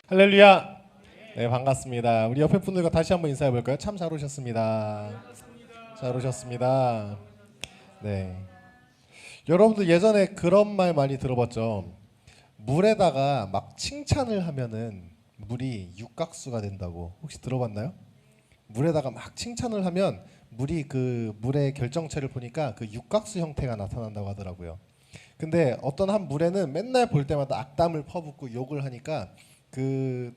할렐루야. 네, 반갑습니다. 우리 옆에 분들과 다시 한번 인사해 볼까요? 참 잘 오셨습니다. 잘 오셨습니다. 네. 여러분들 예전에 그런 말 많이 들어봤죠? 물에다가 막 칭찬을 하면은 물이 육각수가 된다고. 혹시 들어봤나요? 물에다가 막 칭찬을 하면 물이 그 물의 결정체를 보니까 그 육각수 형태가 나타난다고 하더라고요. 근데 어떤 한 물에는 맨날 볼 때마다 악담을 퍼붓고 욕을 하니까 그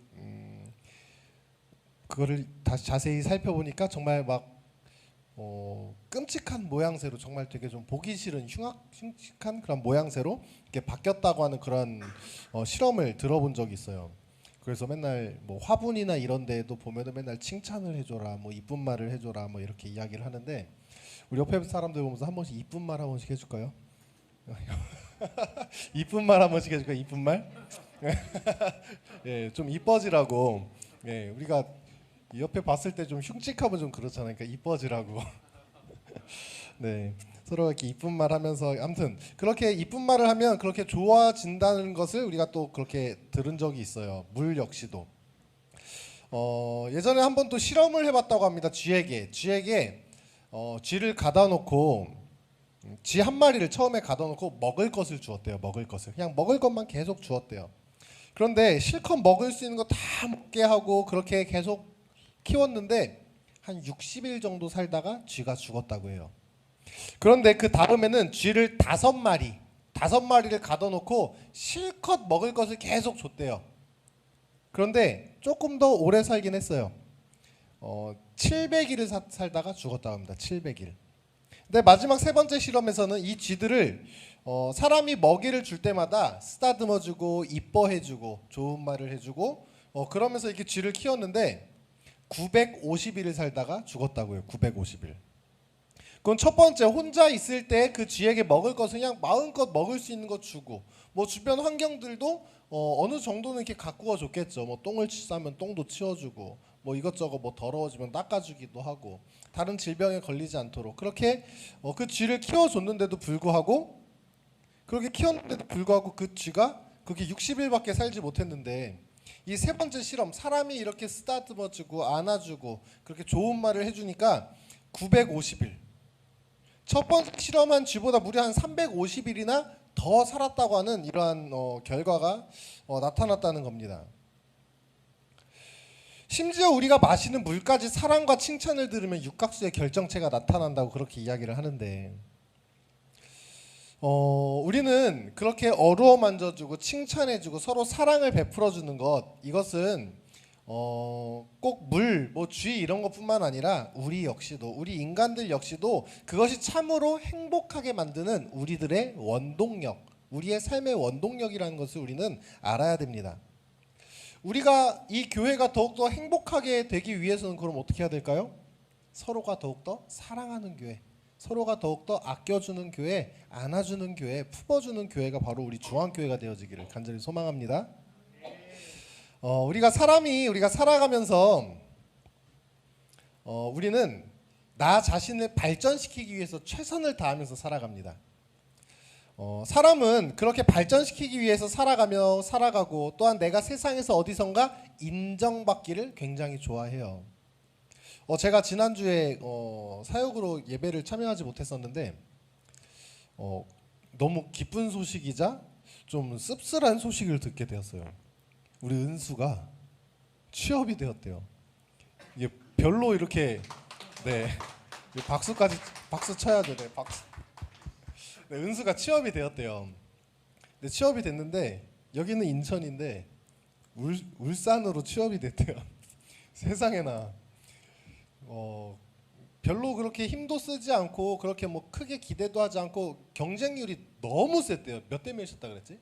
그거를 다시 자세히 살펴보니까 정말 막 끔찍한 모양새로, 정말 되게 좀 보기 싫은 흉측한 그런 모양새로 이렇게 바뀌었다고 하는 그런 실험을 들어본 적이 있어요. 그래서 맨날 뭐 화분이나 이런 데에도 보면은 맨날 칭찬을 해줘라, 뭐 이쁜 말을 해줘라, 뭐 이렇게 이야기를 하는데, 우리 옆에 사람들 보면서 한 번씩 이쁜 말 한 번씩 해줄까요? 이쁜 말 한 번씩 해줄까요? 이쁜 말? 예, 좀 이뻐지라고. 예, 우리가 옆에 봤을 때 좀 흉측하면 좀 그렇잖아요. 그러니까 이뻐지라고. 네, 서로 이렇게 이쁜 말 하면서, 아무튼 그렇게 이쁜 말을 하면 그렇게 좋아진다는 것을 우리가 또 그렇게 들은 적이 있어요. 물 역시도. 예전에 한 번 또 실험을 해봤다고 합니다. 쥐에게 쥐를 가다 놓고, 쥐 한 마리를 처음에 가다 놓고 먹을 것을 주었대요. 먹을 것을 그냥 먹을 것만 계속 주었대요. 그런데 실컷 먹을 수 있는 거 다 먹게 하고 그렇게 계속 키웠는데 한 60일 정도 살다가 쥐가 죽었다고 해요. 그런데 그 다음에는 쥐를 다섯 마리를 가둬놓고 실컷 먹을 것을 계속 줬대요. 그런데 조금 더 오래 살긴 했어요. 700일을 살다가 죽었다고 합니다. 700일. 근데 마지막 세 번째 실험에서는 이 쥐들을 사람이 먹이를 줄 때마다 쓰다듬어주고 이뻐해주고 좋은 말을 해주고 그러면서 이렇게 쥐를 키웠는데 950일을 살다가 죽었다고요. 950일. 그건 첫 번째, 혼자 있을 때 그 쥐에게 먹을 것은 그냥 마음껏 먹을 수 있는 것 주고, 뭐 주변 환경들도 어느 정도는 이렇게 가꾸어 줬겠죠. 뭐 똥을 싸면 똥도 치워주고, 뭐 이것저것 뭐 더러워지면 닦아주기도 하고, 다른 질병에 걸리지 않도록 그렇게 그 쥐를 키워줬는데도 불구하고, 그렇게 키웠는데도 불구하고 그 쥐가 그렇게 60일밖에 살지 못했는데, 이 세 번째 실험, 사람이 이렇게 쓰다듬어주고 안아주고 그렇게 좋은 말을 해주니까 950일. 첫 번째 실험한 쥐보다 무려 한 350일이나 더 살았다고 하는 이러한 결과가 나타났다는 겁니다. 심지어 우리가 마시는 물까지 사랑과 칭찬을 들으면 육각수의 결정체가 나타난다고 그렇게 이야기를 하는데, 우리는 그렇게 어루어 만져주고 칭찬해주고 서로 사랑을 베풀어주는 것, 이것은 꼭 물, 뭐 쥐 이런 것뿐만 아니라 우리 인간들 역시도 그것이 참으로 행복하게 만드는 우리들의 원동력, 우리의 삶의 원동력이라는 것을 우리는 알아야 됩니다. 우리가 이 교회가 더욱더 행복하게 되기 위해서는 그럼 어떻게 해야 될까요? 서로가 더욱더 사랑하는 교회, 서로가 더욱더 아껴주는 교회, 안아주는 교회, 품어주는 교회가 바로 우리 중앙교회가 되어지기를 간절히 소망합니다. 우리가 살아가면서 우리는 나 자신을 발전시키기 위해서 최선을 다하면서 살아갑니다. 사람은 그렇게 발전시키기 위해서 살아가고, 또한 내가 세상에서 어디선가 인정받기를 굉장히 좋아해요. 제가 지난주에 사역으로 예배를 참여하지 못했었는데 너무 기쁜 소식이자 좀 씁쓸한 소식을 듣게 되었어요. 우리 은수가 취업이 되었대요. 이게 별로 이렇게, 네, 박수 쳐야죠. 네, 박수. 네, 은수가 취업이 되었대요. 네, 취업이 됐는데 여기는 인천인데 울산으로 취업이 됐대요. 세상에나. 별로 그렇게 힘도 쓰지 않고 그렇게 뭐 크게 기대도 하지 않고 경쟁률이 너무 셌대요. 몇 대 몇이었다 그랬지?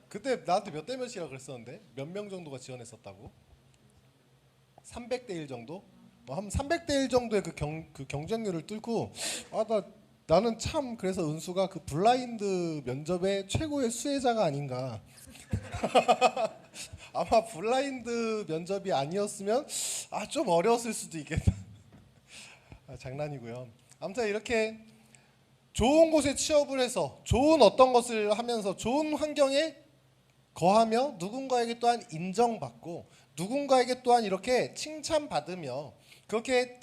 그때 나한테 몇 대 몇이라 그랬었는데 몇 명 정도가 지원했었다고? 300대 1 정도? 한 300대 1 정도의 그 경쟁률을 뚫고, 나는 참 그래서 은수가 그 블라인드 면접의 최고의 수혜자가 아닌가. 아마 블라인드 면접이 아니었으면 좀 어려웠을 수도 있겠다. 장난이고요. 아무튼 이렇게 좋은 곳에 취업을 해서 좋은 어떤 것을 하면서 좋은 환경에 거하며 누군가에게 또한 인정받고 누군가에게 또한 이렇게 칭찬받으며 그렇게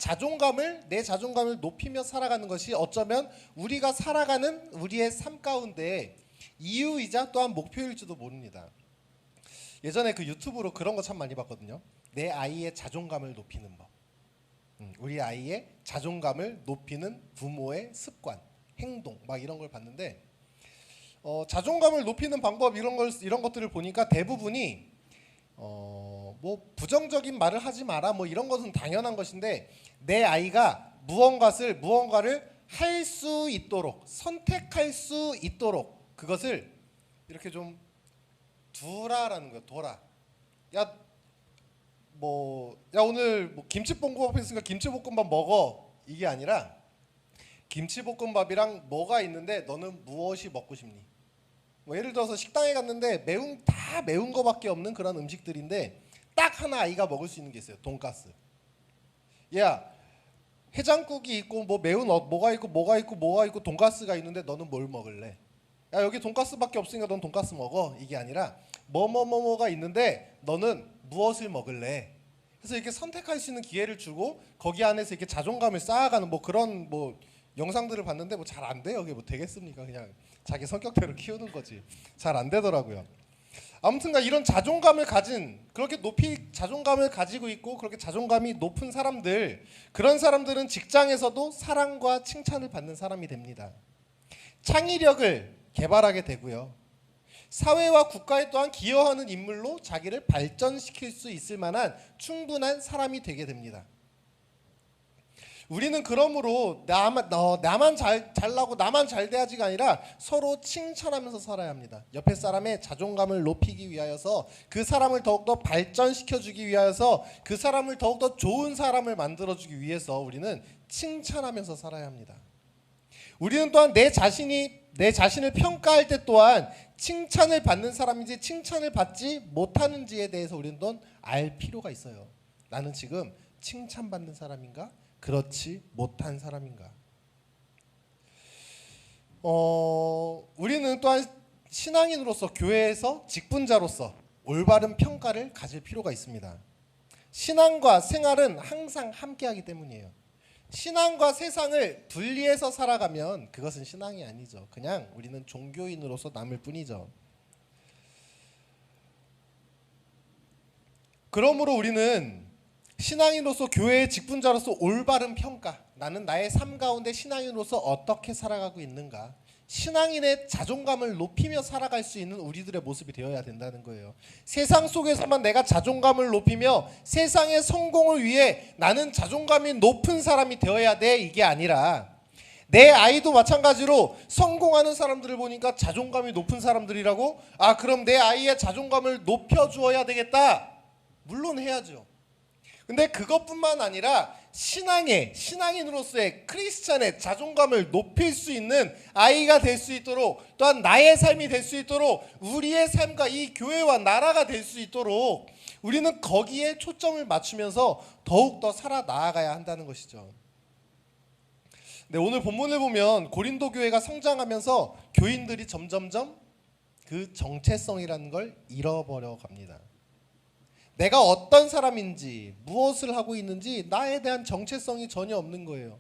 내 자존감을 높이며 살아가는 것이 어쩌면 우리가 살아가는 우리의 삶 가운데 이유이자 또한 목표일지도 모릅니다. 예전에 그 유튜브로 그런 거 참 많이 봤거든요. 내 아이의 자존감을 높이는 법. 우리 아이의 자존감을 높이는 부모의 습관, 행동 막 이런 걸 봤는데 자존감을 높이는 방법 이런 것들을 보니까 대부분이 뭐 부정적인 말을 하지 마라 뭐 이런 것은 당연한 것인데 내 아이가 무언가를 할 수 있도록 선택할 수 있도록 그것을 이렇게 좀 두라라는 거야. 둬라. 야 오늘 뭐 김치볶음밥 했으니까 김치볶음밥 먹어 이게 아니라 김치볶음밥이랑 뭐가 있는데 너는 무엇이 먹고 싶니? 뭐 예를 들어서 식당에 갔는데 다 매운 거밖에 없는 그런 음식들인데 딱 하나 아이가 먹을 수 있는 게 있어요. 돈가스. 야 해장국이 있고 뭐 매운 뭐가 있고 돈가스가 있는데 너는 뭘 먹을래? 야 여기 돈가스밖에 없으니까 넌 돈가스 먹어 이게 아니라 뭐가 있는데 너는 무엇을 먹을래? 그래서 이렇게 선택할 수 있는 기회를 주고 거기 안에서 이렇게 자존감을 쌓아가는 뭐 그런 뭐 영상들을 봤는데 뭐 잘 안 돼요. 이게 뭐 되겠습니까? 그냥 자기 성격대로 키우는 거지. 잘 안 되더라고요. 아무튼간 이런 자존감을 가진 그렇게 높이 자존감을 가지고 있고 그렇게 자존감이 높은 사람들 그런 사람들은 직장에서도 사랑과 칭찬을 받는 사람이 됩니다. 창의력을 개발하게 되고요. 사회와 국가에 또한 기여하는 인물로 자기를 발전시킬 수 있을 만한 충분한 사람이 되게 됩니다. 우리는 그러므로 나만 잘나고 나만 잘 돼야지가 아니라 서로 칭찬하면서 살아야 합니다. 옆에 사람의 자존감을 높이기 위하여서 그 사람을 더욱더 발전시켜주기 위하여서 그 사람을 더욱더 좋은 사람을 만들어주기 위해서 우리는 칭찬하면서 살아야 합니다. 우리는 또한 내 자신을 평가할 때 또한 칭찬을 받는 사람인지 칭찬을 받지 못하는지에 대해서 우리는 또 알 필요가 있어요. 나는 지금 칭찬받는 사람인가? 그렇지 못한 사람인가? 우리는 또한 신앙인으로서 교회에서 직분자로서 올바른 평가를 가질 필요가 있습니다. 신앙과 생활은 항상 함께하기 때문이에요. 신앙과 세상을 분리해서 살아가면 그것은 신앙이 아니죠. 그냥 우리는 종교인으로서 남을 뿐이죠. 그러므로 우리는 신앙인으로서 교회의 직분자로서 올바른 평가, 나는 나의 삶 가운데 신앙인으로서 어떻게 살아가고 있는가, 신앙인의 자존감을 높이며 살아갈 수 있는 우리들의 모습이 되어야 된다는 거예요. 세상 속에서만 내가 자존감을 높이며 세상의 성공을 위해 나는 자존감이 높은 사람이 되어야 돼 이게 아니라 내 아이도 마찬가지로 성공하는 사람들을 보니까 자존감이 높은 사람들이라고 그럼 내 아이의 자존감을 높여주어야 되겠다. 물론 해야죠. 근데 그것뿐만 아니라 신앙인으로서의 크리스찬의 자존감을 높일 수 있는 아이가 될 수 있도록 또한 나의 삶이 될 수 있도록 우리의 삶과 이 교회와 나라가 될 수 있도록 우리는 거기에 초점을 맞추면서 더욱더 살아나가야 한다는 것이죠. 네, 오늘 본문을 보면 고린도 교회가 성장하면서 교인들이 점점점 그 정체성이라는 걸 잃어버려 갑니다. 내가 어떤 사람인지 무엇을 하고 있는지 나에 대한 정체성이 전혀 없는 거예요.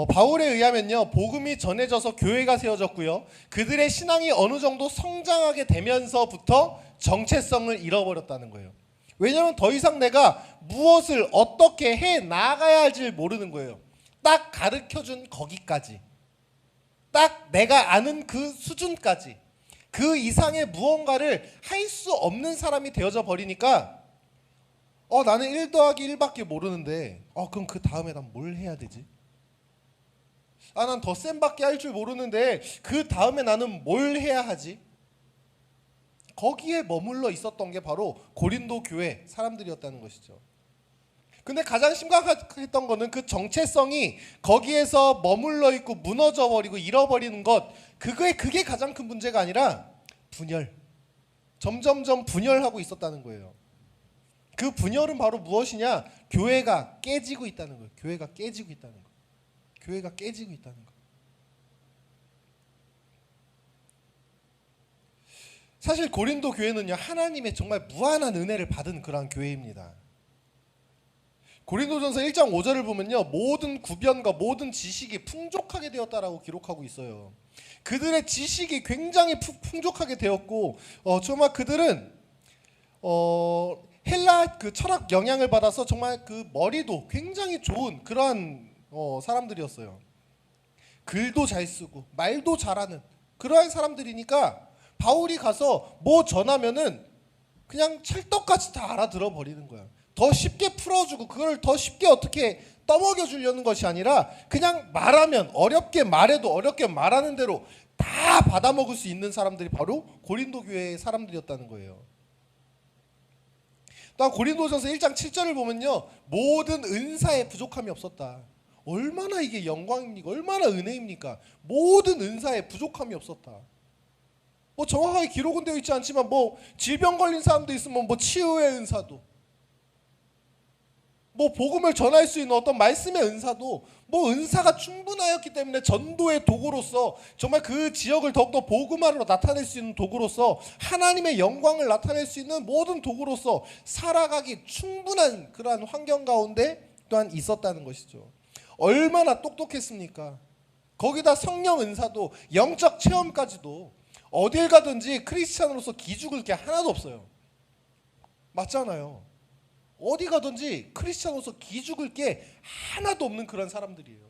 바울에 의하면요, 복음이 전해져서 교회가 세워졌고요, 그들의 신앙이 어느 정도 성장하게 되면서부터 정체성을 잃어버렸다는 거예요. 왜냐하면 더 이상 내가 무엇을 어떻게 해 나가야 할지 모르는 거예요. 딱 가르쳐준 거기까지, 딱 내가 아는 그 수준까지, 그 이상의 무언가를 할 수 없는 사람이 되어져 버리니까 나는 1 더하기 1밖에 모르는데 그럼 그 다음에 난 뭘 해야 되지? 난 덧셈밖에 할 줄 모르는데 그 다음에 나는 뭘 해야 하지? 거기에 머물러 있었던 게 바로 고린도 교회 사람들이었다는 것이죠. 근데 가장 심각했던 거는 그 정체성이 거기에서 머물러 있고 무너져 버리고 잃어버리는 것, 그게 가장 큰 문제가 아니라 분열, 점점점 분열하고 있었다는 거예요. 그 분열은 바로 무엇이냐? 교회가 깨지고 있다는 거예요. 교회가 깨지고 있다는 거예요. 교회가 깨지고 있다는 거. 사실 고린도 교회는요, 하나님의 정말 무한한 은혜를 받은 그러한 교회입니다. 고린도전서 1장 5절을 보면요, 모든 구변과 모든 지식이 풍족하게 되었다라고 기록하고 있어요. 그들의 지식이 굉장히 풍족하게 되었고, 정말 그들은 헬라 그 철학 영향을 받아서 정말 그 머리도 굉장히 좋은 그러한 사람들이었어요. 글도 잘 쓰고 말도 잘하는 그러한 사람들이니까 바울이 가서 뭐 전하면은 그냥 찰떡같이 다 알아들어 버리는 거야. 더 쉽게 풀어주고 그걸 더 쉽게 어떻게 떠먹여 주려는 것이 아니라 그냥 말하면 어렵게 말해도 어렵게 말하는 대로 다 받아먹을 수 있는 사람들이 바로 고린도 교회의 사람들이었다는 거예요. 또한 고린도전서 1장 7절을 보면요, 모든 은사에 부족함이 없었다. 얼마나 이게 영광입니까? 얼마나 은혜입니까? 모든 은사에 부족함이 없었다. 뭐 정확하게 기록은 되어 있지 않지만 뭐 질병 걸린 사람도 있으면 뭐 치유의 은사도, 뭐 복음을 전할 수 있는 어떤 말씀의 은사도, 뭐 은사가 충분하였기 때문에 전도의 도구로서 정말 그 지역을 더욱더 복음화로 나타낼 수 있는 도구로서 하나님의 영광을 나타낼 수 있는 모든 도구로서 살아가기 충분한 그러한 환경 가운데 또한 있었다는 것이죠. 얼마나 똑똑했습니까? 거기다 성령 은사도 영적 체험까지도 어딜 가든지 크리스찬으로서 기죽을 게 하나도 없어요. 맞잖아요. 어디 가든지 크리스찬으로서 기죽을 게 하나도 없는 그런 사람들이에요.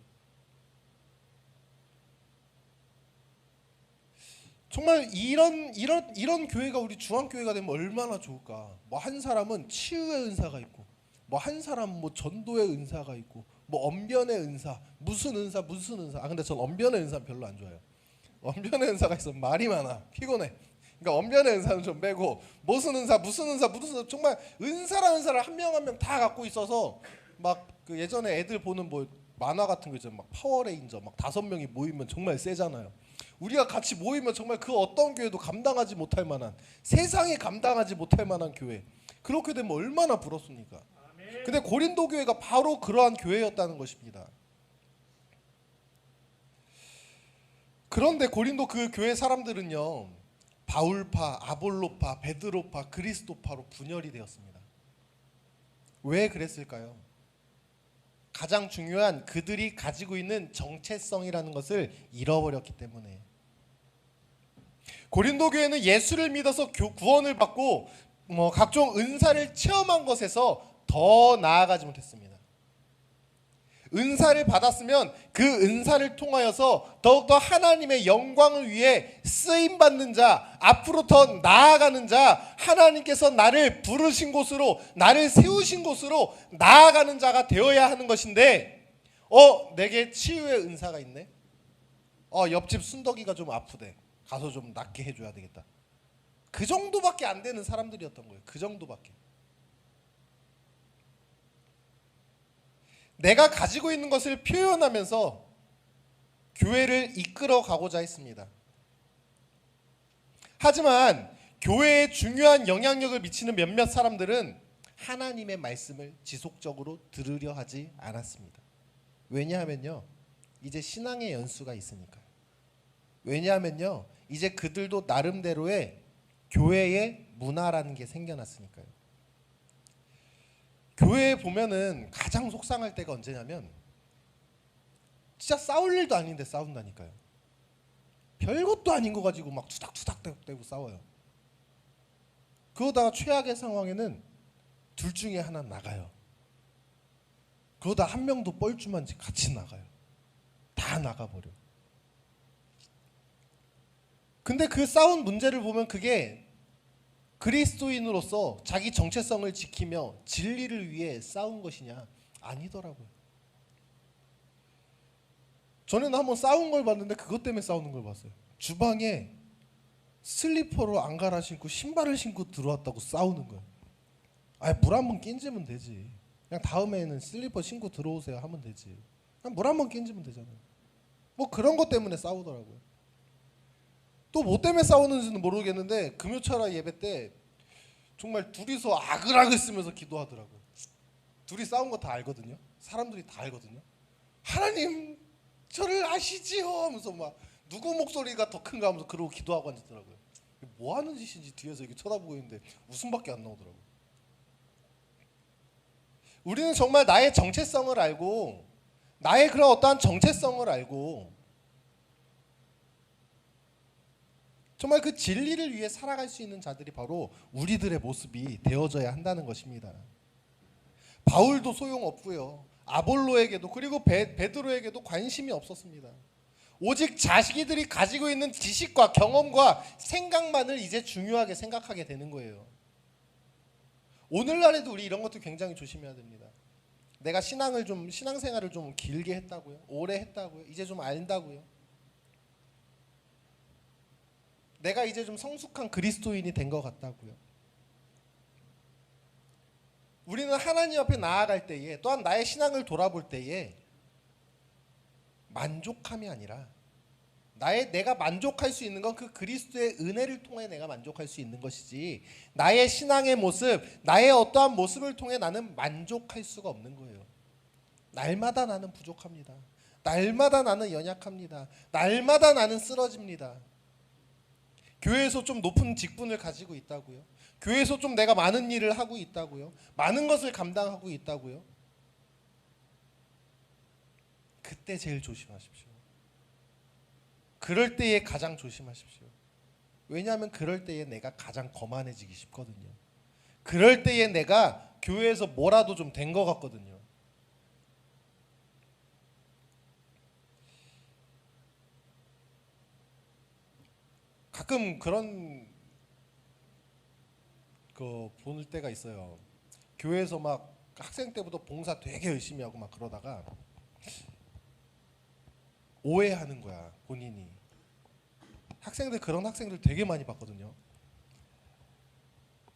정말 이런 교회가 우리 중앙교회가 되면 얼마나 좋을까. 뭐 한 사람은 치유의 은사가 있고, 뭐 한 사람은 뭐 전도의 은사가 있고, 뭐 언변의 은사, 무슨 은사. 근데 전 언변의 은사는 별로 안 좋아해요. 언변의 은사가 있으면 말이 많아, 피곤해. 그러니까 언변의 은사는 좀 빼고 무슨 은사 정말 은사라는 은사를 한 명 한 명 다 갖고 있어서 막 그 예전에 애들 보는 뭐 만화 같은 거 있잖아요. 막 파워레인저 막 5명이 모이면 정말 세잖아요. 우리가 같이 모이면 정말 그 어떤 교회도 감당하지 못할 만한, 세상에 감당하지 못할 만한 교회. 그렇게 되면 얼마나 부럽습니까? 근데 고린도 교회가 바로 그러한 교회였다는 것입니다. 그런데 고린도 그 교회 사람들은요, 바울파, 아볼로파, 베드로파, 그리스도파로 분열이 되었습니다. 왜 그랬을까요? 가장 중요한 그들이 가지고 있는 정체성이라는 것을 잃어버렸기 때문에. 고린도 교회는 예수를 믿어서 구원을 받고 각종 은사를 체험한 것에서 더 나아가지 못했습니다. 은사를 받았으면 그 은사를 통하여서 더욱더 하나님의 영광을 위해 쓰임받는 자, 앞으로 더 나아가는 자, 하나님께서 나를 부르신 곳으로, 나를 세우신 곳으로 나아가는 자가 되어야 하는 것인데, 내게 치유의 은사가 있네. 옆집 순덕이가 좀 아프대. 가서 좀 낫게 해줘야 되겠다. 그 정도밖에 안 되는 사람들이었던 거예요. 그 정도밖에. 내가 가지고 있는 것을 표현하면서 교회를 이끌어 가고자 했습니다. 하지만 교회에 중요한 영향력을 미치는 몇몇 사람들은 하나님의 말씀을 지속적으로 들으려 하지 않았습니다. 왜냐하면요, 이제 신앙의 연수가 있으니까요. 왜냐하면요, 이제 그들도 나름대로의 교회의 문화라는 게 생겨났으니까요. 교회에 보면은 가장 속상할 때가 언제냐면 진짜 싸울 일도 아닌데 싸운다니까요. 별것도 아닌 거 가지고 막 투닥투닥 대고 싸워요. 그러다가 최악의 상황에는 둘 중에 하나 나가요. 그러다 한 명도 뻘쭘한 지 같이 나가요. 다 나가버려. 근데 그 싸운 문제를 보면 그게 그리스도인으로서 자기 정체성을 지키며 진리를 위해 싸운 것이냐? 아니더라고요. 저는 한번 싸운 걸 봤는데 그것 때문에 싸우는 걸 봤어요. 주방에 슬리퍼로 안 갈아 신고 신발을 신고 들어왔다고 싸우는 거예요. 물 한 번 끼얹으면 되지. 그냥 다음에는 슬리퍼 신고 들어오세요 하면 되지. 그냥 물 한 번 끼얹으면 되잖아요. 뭐 그런 것 때문에 싸우더라고요. 또 뭐 때문에 싸우는지는 모르겠는데 금요철야 예배 때 정말 둘이서 아글아글 쓰면서 기도하더라고요. 둘이 싸운 거 다 알거든요. 사람들이 다 알거든요. 하나님 저를 아시지요 하면서 막 누구 목소리가 더 큰가 하면서 그러고 기도하고 앉았더라고요. 뭐 하는 짓인지 뒤에서 이렇게 쳐다보고 있는데 웃음밖에 안 나오더라고요. 우리는 정말 나의 정체성을 알고 나의 그런 어떠한 정체성을 알고 정말 그 진리를 위해 살아갈 수 있는 자들이 바로 우리들의 모습이 되어져야 한다는 것입니다. 바울도 소용없고요. 아볼로에게도 그리고 베드로에게도 관심이 없었습니다. 오직 자기들이 가지고 있는 지식과 경험과 생각만을 이제 중요하게 생각하게 되는 거예요. 오늘날에도 우리 이런 것도 굉장히 조심해야 됩니다. 내가 신앙생활을 좀 길게 했다고요? 오래 했다고요? 이제 좀 안다고요? 내가 이제 좀 성숙한 그리스도인이 된 것 같다고요? 우리는 하나님 앞에 나아갈 때에 또한 나의 신앙을 돌아볼 때에 만족함이 아니라 내가 만족할 수 있는 건 그 그리스도의 은혜를 통해 내가 만족할 수 있는 것이지 나의 신앙의 모습, 나의 어떠한 모습을 통해 나는 만족할 수가 없는 거예요. 날마다 나는 부족합니다. 날마다 나는 연약합니다. 날마다 나는 쓰러집니다. 교회에서 좀 높은 직분을 가지고 있다고요? 교회에서 좀 내가 많은 일을 하고 있다고요? 많은 것을 감당하고 있다고요? 그때 제일 조심하십시오. 그럴 때에 가장 조심하십시오. 왜냐하면 그럴 때에 내가 가장 거만해지기 쉽거든요. 그럴 때에 내가 교회에서 뭐라도 좀 된 것 같거든요. 가끔 그런 거 보는 때가 있어요. 교회에서 막 학생 때부터 봉사 되게 열심히 하고 막 그러다가 오해하는 거야 본인이. 그런 학생들 되게 많이 봤거든요.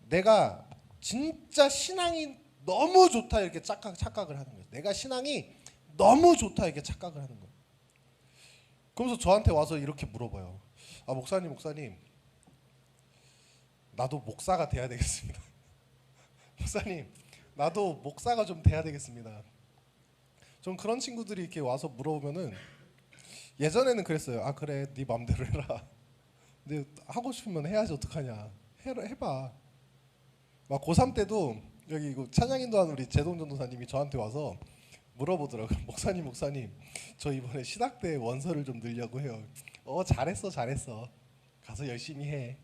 내가 진짜 신앙이 너무 좋다 이렇게 착각을 하는 거예요. 내가 신앙이 너무 좋다 이렇게 착각을 하는 거예요. 그러면서 저한테 와서 이렇게 물어봐요. 아 목사님 나도 목사가 돼야 되겠습니다. 목사님 나도 목사가 좀 돼야 되겠습니다. 좀 그런 친구들이 이렇게 와서 물어보면은 예전에는 그랬어요. 아 그래 네 맘대로 해라. 근데 하고 싶으면 해야지 어떡하냐. 해봐. 막 고3 때도 여기 찬양인도한 우리 제동 전도사님이 저한테 와서 물어보더라고요. 목사님 저 이번에 신학대 원서를 좀 넣으려고 해요. 잘했어 가서 열심히 해.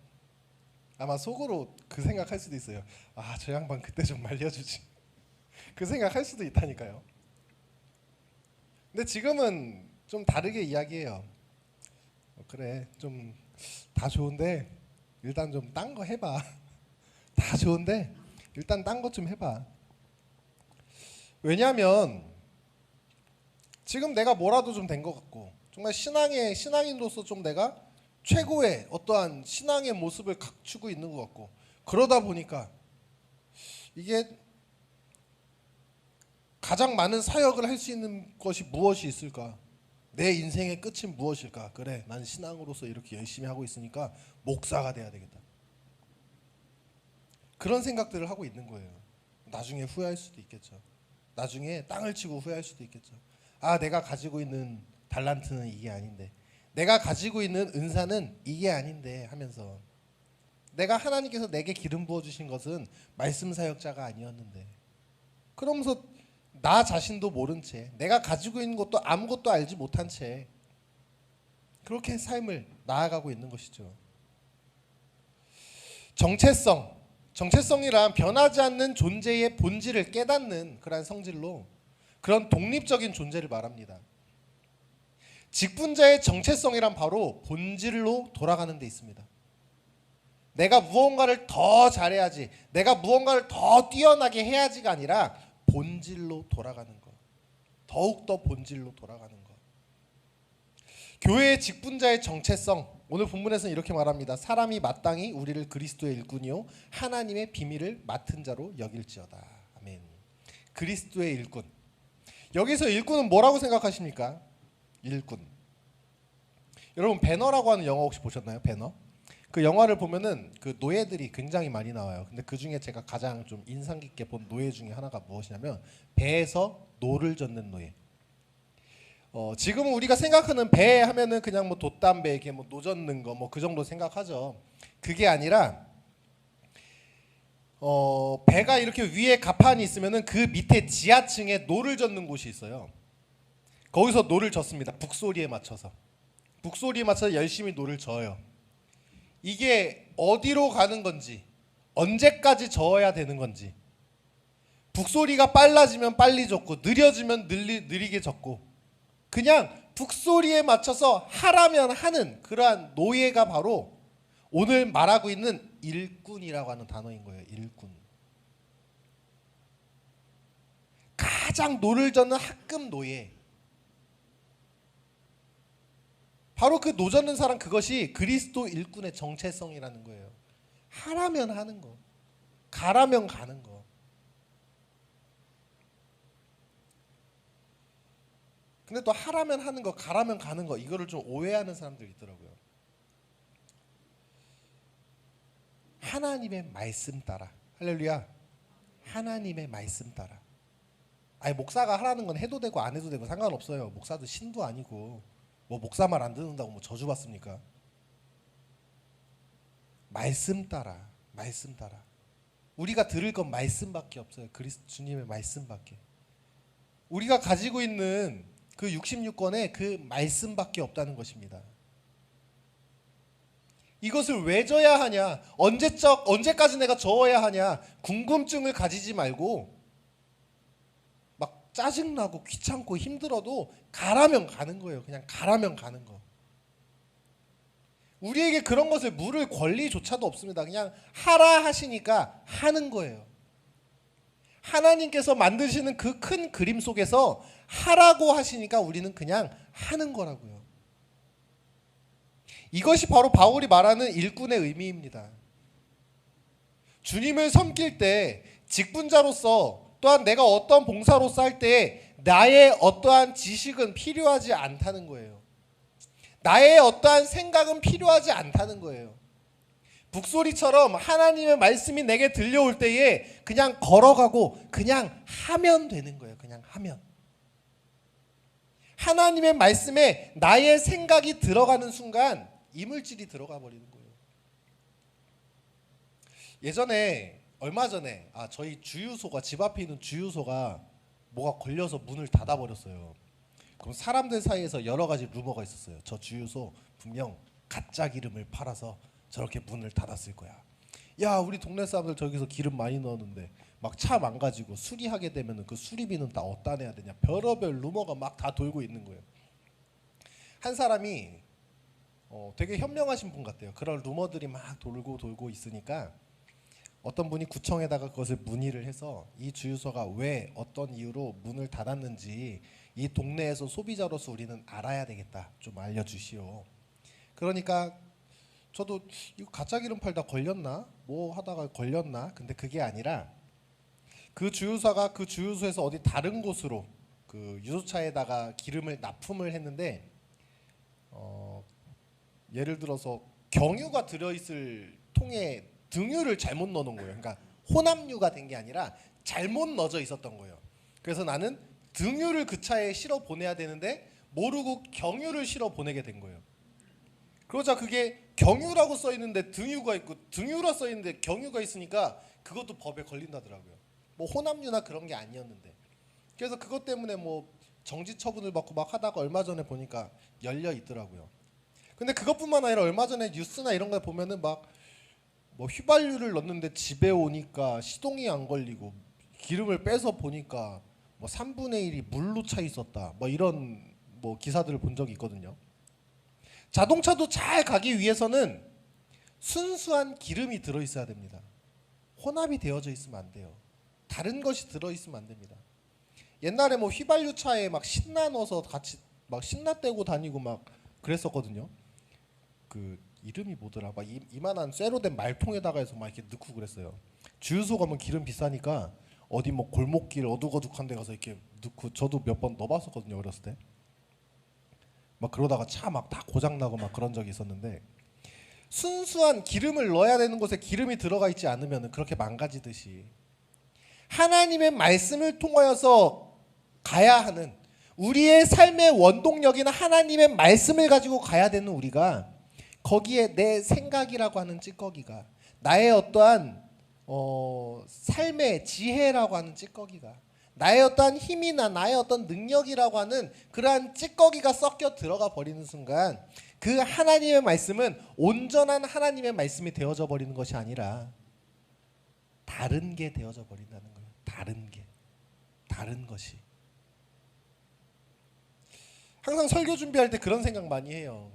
아마 속으로 그 생각할 수도 있어요. 아 저 양반 그때 좀 말려주지. 그 생각할 수도 있다니까요. 근데 지금은 좀 다르게 이야기해요. 그래 좀 다 좋은데 일단 좀 딴 거 해봐. 다 좋은데 일단 딴 것 좀 해봐. 왜냐하면 지금 내가 뭐라도 좀 된 것 같고 정말 신앙인으로서 좀 내가 최고의 어떠한 신앙의 모습을 갖추고 있는 것 같고 그러다 보니까 이게 가장 많은 사역을 할 수 있는 것이 무엇이 있을까? 내 인생의 끝은 무엇일까? 그래 난 신앙으로서 이렇게 열심히 하고 있으니까 목사가 돼야 되겠다. 그런 생각들을 하고 있는 거예요. 나중에 후회할 수도 있겠죠. 나중에 땅을 치고 후회할 수도 있겠죠. 아 내가 가지고 있는 달란트는 이게 아닌데 내가 가지고 있는 은사는 이게 아닌데 하면서 내가 하나님께서 내게 기름 부어주신 것은 말씀 사역자가 아니었는데 그러면서 나 자신도 모른 채 내가 가지고 있는 것도 아무것도 알지 못한 채 그렇게 삶을 나아가고 있는 것이죠. 정체성이란 변하지 않는 존재의 본질을 깨닫는 그런 성질로 그런 독립적인 존재를 말합니다. 직분자의 정체성이란 바로 본질로 돌아가는 데 있습니다. 내가 무언가를 더 잘해야지, 내가 무언가를 더 뛰어나게 해야지가 아니라 본질로 돌아가는 것. 더욱더 본질로 돌아가는 것. 교회의 직분자의 정체성, 오늘 본문에서는 이렇게 말합니다. 사람이 마땅히 우리를 그리스도의 일꾼이요 하나님의 비밀을 맡은 자로 여길지어다. 아멘. 그리스도의 일꾼. 여기서 일꾼은 뭐라고 생각하십니까? 일꾼. 여러분 배너라고 하는 영화 혹시 보셨나요? 배너? 그 영화를 보면은 그 노예들이 굉장히 많이 나와요. 근데 그 중에 제가 가장 좀 인상 깊게 본 노예 중에 하나가 무엇이냐면 배에서 노를 젓는 노예. 지금 우리가 생각하는 배 하면은 그냥 뭐 돛담배 이렇게 뭐 노 젓는 거 뭐 그 정도 생각하죠. 그게 아니라 배가 이렇게 위에 갑판이 있으면은 그 밑에 지하층에 노를 젓는 곳이 있어요. 거기서 노를 젓습니다. 북소리에 맞춰서. 북소리에 맞춰서 열심히 노를 저어요. 이게 어디로 가는 건지, 언제까지 저어야 되는 건지. 북소리가 빨라지면 빨리 젓고 느려지면 느리게 젓고, 그냥 북소리에 맞춰서 하라면 하는 그러한 노예가 바로 오늘 말하고 있는 일꾼이라고 하는 단어인 거예요. 일꾼. 가장 노를 젓는 학급 노예. 바로 그 노 젓는 사람, 그것이 그리스도 일꾼의 정체성이라는 거예요. 하라면 하는 거, 가라면 가는 거. 근데 또 하라면 하는 거, 가라면 가는 거, 이거를 좀 오해하는 사람들이 있더라고요. 하나님의 말씀 따라. 할렐루야. 하나님의 말씀 따라. 아니, 목사가 하라는 건 해도 되고 안 해도 되고 상관없어요. 목사도 신도 아니고 뭐 목사 말 안 듣는다고 뭐 저주 받습니까? 말씀 따라. 말씀 따라. 우리가 들을 건 말씀밖에 없어요. 그리스도 주님의 말씀밖에. 우리가 가지고 있는 그 66권에 그 말씀밖에 없다는 것입니다. 이것을 왜 져야 하냐? 언제까지 내가 저어야 하냐? 궁금증을 가지지 말고 막 짜증나고 귀찮고 힘들어도 가라면 가는 거예요. 그냥 가라면 가는 거. 우리에게 그런 것을 물을 권리조차도 없습니다. 그냥 하라 하시니까 하는 거예요. 하나님께서 만드시는 그 큰 그림 속에서 하라고 하시니까 우리는 그냥 하는 거라고요. 이것이 바로 바울이 말하는 일꾼의 의미입니다. 주님을 섬길 때 직분자로서, 또한 내가 어떠한 봉사로서 할 때 나의 어떠한 지식은 필요하지 않다는 거예요. 나의 어떠한 생각은 필요하지 않다는 거예요. 북소리처럼 하나님의 말씀이 내게 들려올 때에 그냥 걸어가고 그냥 하면 되는 거예요. 그냥 하면. 하나님의 말씀에 나의 생각이 들어가는 순간 이물질이 들어가 버리는 거예요. 예전에, 얼마 전에 저희 주유소가, 집 앞에 있는 주유소가 뭐가 걸려서 문을 닫아 버렸어요. 그럼 사람들 사이에서 여러 가지 루머가 있었어요. 저 주유소 분명 가짜 기름을 팔아서 저렇게 문을 닫았을 거야. 야, 우리 동네 사람들 저기서 기름 많이 넣었는데 막 차 망가지고 수리하게 되면 그 수리비는 다 어디다 내야 되냐. 별의별 루머가 막 다 돌고 있는 거예요. 한 사람이 되게 현명하신 분 같아요. 그런 루머들이 막 돌고 있으니까 어떤 분이 구청에다가 그것을 문의를 해서 이 주유소가 왜 어떤 이유로 문을 닫았는지 이 동네에서 소비자로서 우리는 알아야 되겠다. 좀 알려주시오. 그러니까 저도 이거 가짜 기름 팔다 걸렸나? 뭐 하다가 걸렸나? 근데 그게 아니라 그 주유소가 그 주유소에서 어디 다른 곳으로 그 유조차에다가 기름을 납품을 했는데 예를 들어서 경유가 들어있을 통에 등유를 잘못 넣어놓은 거예요. 그러니까 혼합유가 된 게 아니라 잘못 넣어져 있었던 거예요. 그래서 나는 등유를 그 차에 실어 보내야 되는데 모르고 경유를 실어 보내게 된 거예요. 그러자 그게 경유라고 써 있는데 등유가 있고 등유라 써 있는데 경유가 있으니까 그것도 법에 걸린다더라고요. 뭐 혼합유나 그런 게 아니었는데. 그래서 그것 때문에 뭐 정지 처분을 받고 막 하다가 얼마 전에 보니까 열려 있더라고요. 근데 그것뿐만 아니라 얼마 전에 뉴스나 이런 거 보면은 막 뭐 휘발유를 넣는데 집에 오니까 시동이 안 걸리고 기름을 빼서 보니까 뭐 3분의 1이 물로 차 있었다. 뭐 이런 뭐 기사들을 본 적이 있거든요. 자동차도 잘 가기 위해서는 순수한 기름이 들어 있어야 됩니다. 혼합이 되어져 있으면 안 돼요. 다른 것이 들어 있으면 안 됩니다. 옛날에 뭐 휘발유 차에 막 신나 넣어서 같이 막 신나 떼고 다니고 막 그랬었거든요. 그 이름이 뭐더라? 막 이만한 쇠로 된 말통에다가 해서 막 이렇게 넣고 그랬어요. 주유소 가면 기름 비싸니까 어디 뭐 골목길 어둑어둑한 데 가서 이렇게 넣고, 저도 몇 번 넣어봤었거든요, 어렸을 때. 막 그러다가 차 막 다 고장 나고 막 그런 적이 있었는데, 순수한 기름을 넣어야 되는 곳에 기름이 들어가 있지 않으면 그렇게 망가지듯이 하나님의 말씀을 통하여서 가야 하는, 우리의 삶의 원동력인 하나님의 말씀을 가지고 가야 되는 우리가 거기에 내 생각이라고 하는 찌꺼기가, 나의 어떠한 삶의 지혜라고 하는 찌꺼기가, 나의 어떠한 힘이나 나의 어떤 능력이라고 하는 그러한 찌꺼기가 섞여 들어가 버리는 순간 그 하나님의 말씀은 온전한 하나님의 말씀이 되어져 버리는 것이 아니라 다른 게 되어져 버린다는 거예요. 다른 것이. 항상 설교 준비할 때 그런 생각 많이 해요.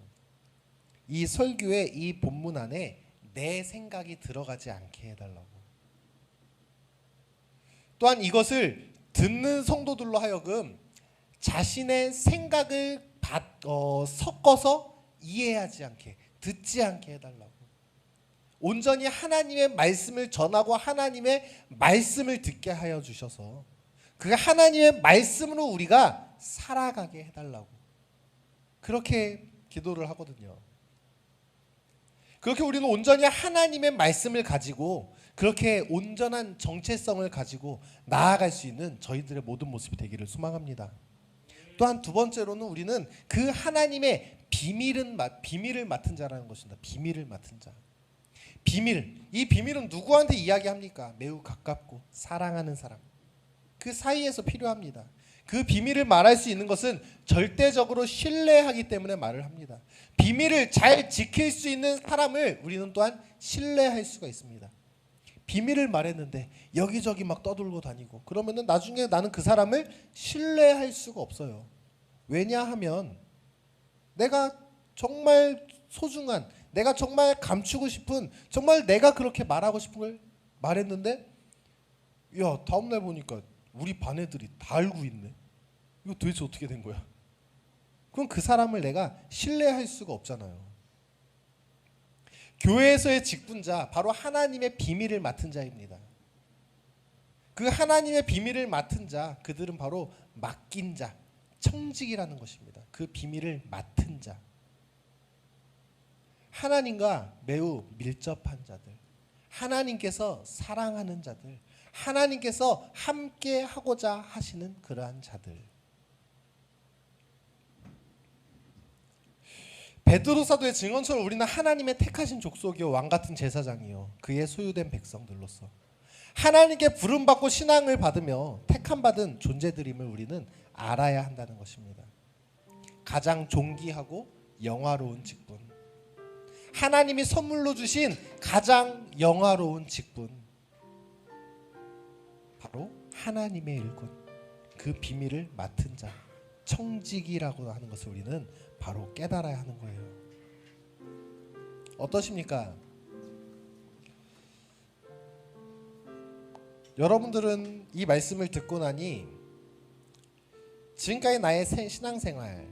이 설교의 이 본문 안에 내 생각이 들어가지 않게 해달라고. 또한 이것을 듣는 성도들로 하여금 자신의 생각을 섞어서 이해하지 않게, 듣지 않게 해달라고. 온전히 하나님의 말씀을 전하고 하나님의 말씀을 듣게 하여 주셔서 그 하나님의 말씀으로 우리가 살아가게 해달라고 그렇게 기도를 하거든요. 그렇게 우리는 온전히 하나님의 말씀을 가지고 그렇게 온전한 정체성을 가지고 나아갈 수 있는 저희들의 모든 모습이 되기를 소망합니다. 또한 두 번째로는 우리는 그 하나님의 비밀을 맡은 자라는 것입니다. 비밀을 맡은 자. 이 비밀은 누구한테 이야기합니까? 매우 가깝고 사랑하는 사람, 그 사이에서 필요합니다. 그 비밀을 말할 수 있는 것은 절대적으로 신뢰하기 때문에 말을 합니다. 비밀을 잘 지킬 수 있는 사람을 우리는 또한 신뢰할 수가 있습니다. 비밀을 말했는데 여기저기 막 떠돌고 다니고 그러면은 나중에 나는 그 사람을 신뢰할 수가 없어요. 왜냐하면 내가 정말 소중한, 내가 정말 감추고 싶은, 정말 내가 그렇게 말하고 싶은 걸 말했는데 야, 다음날 보니까 우리 반 애들이 다 알고 있네. 이거 도대체 어떻게 된 거야? 그럼 그 사람을 내가 신뢰할 수가 없잖아요. 교회에서의 직분자, 바로 하나님의 비밀을 맡은 자입니다. 그 하나님의 비밀을 맡은 자, 그들은 바로 맡긴 자, 청직이라는 것입니다. 그 비밀을 맡은 자, 하나님과 매우 밀접한 자들, 하나님께서 사랑하는 자들, 하나님께서 함께 하고자 하시는 그러한 자들. 베드로 사도의 증언처럼 우리는 하나님의 택하신 족속이요 왕같은 제사장이요 그의 소유된 백성들로서 하나님께 부름받고 신앙을 받으며 택함받은 존재들임을 우리는 알아야 한다는 것입니다. 가장 존귀하고 영화로운 직분, 하나님이 선물로 주신 가장 영화로운 직분, 바로 하나님의 일꾼, 그 비밀을 맡은 자, 청직이라고 하는 것을 우리는 바로 깨달아야 하는 거예요. 어떠십니까? 여러분들은 이 말씀을 듣고 나니 지금까지 나의 신앙생활,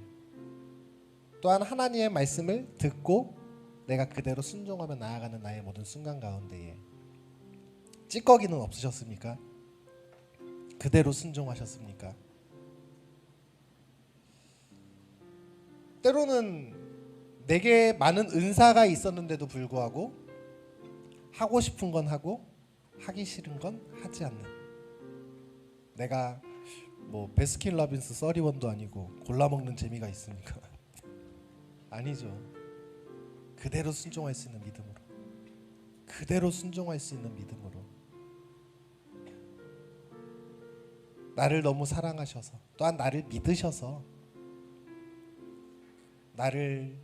또한 하나님의 말씀을 듣고 내가 그대로 순종하며 나아가는 나의 모든 순간 가운데에 찌꺼기는 없으셨습니까? 그대로 순종하셨습니까? 때로는 내게 많은 은사가 있었는데도 불구하고 하고 싶은 건 하고 하기 싫은 건 하지 않는, 내가 뭐 베스킨라빈스 31도 아니고 골라먹는 재미가 있습니까? 아니죠. 그대로 순종할 수 있는 믿음으로, 그대로 순종할 수 있는 믿음으로 나를 너무 사랑하셔서, 또한 나를 믿으셔서 나를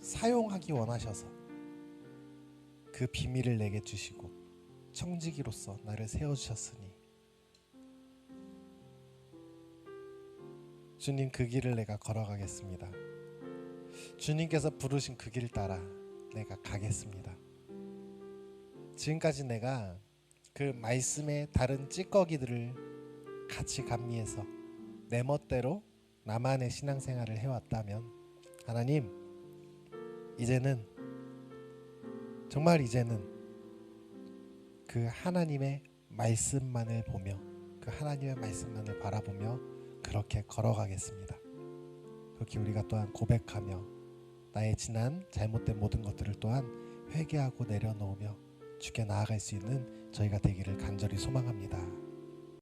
사용하기 원하셔서 그 비밀을 내게 주시고 청지기로서 나를 세워주셨으니 주님, 그 길을 내가 걸어가겠습니다. 주님께서 부르신 그 길 따라 내가 가겠습니다. 지금까지 내가 그 말씀의 다른 찌꺼기들을 같이 감리해서 내 멋대로 나만의 신앙생활을 해왔다면 하나님, 이제는 정말 이제는 그 하나님의 말씀만을 보며 그 하나님의 말씀만을 바라보며 그렇게 걸어가겠습니다. 그렇게 우리가 또한 고백하며 나의 지난 잘못된 모든 것들을 또한 회개하고 내려놓으며 주께 나아갈 수 있는 저희가 되기를 간절히 소망합니다.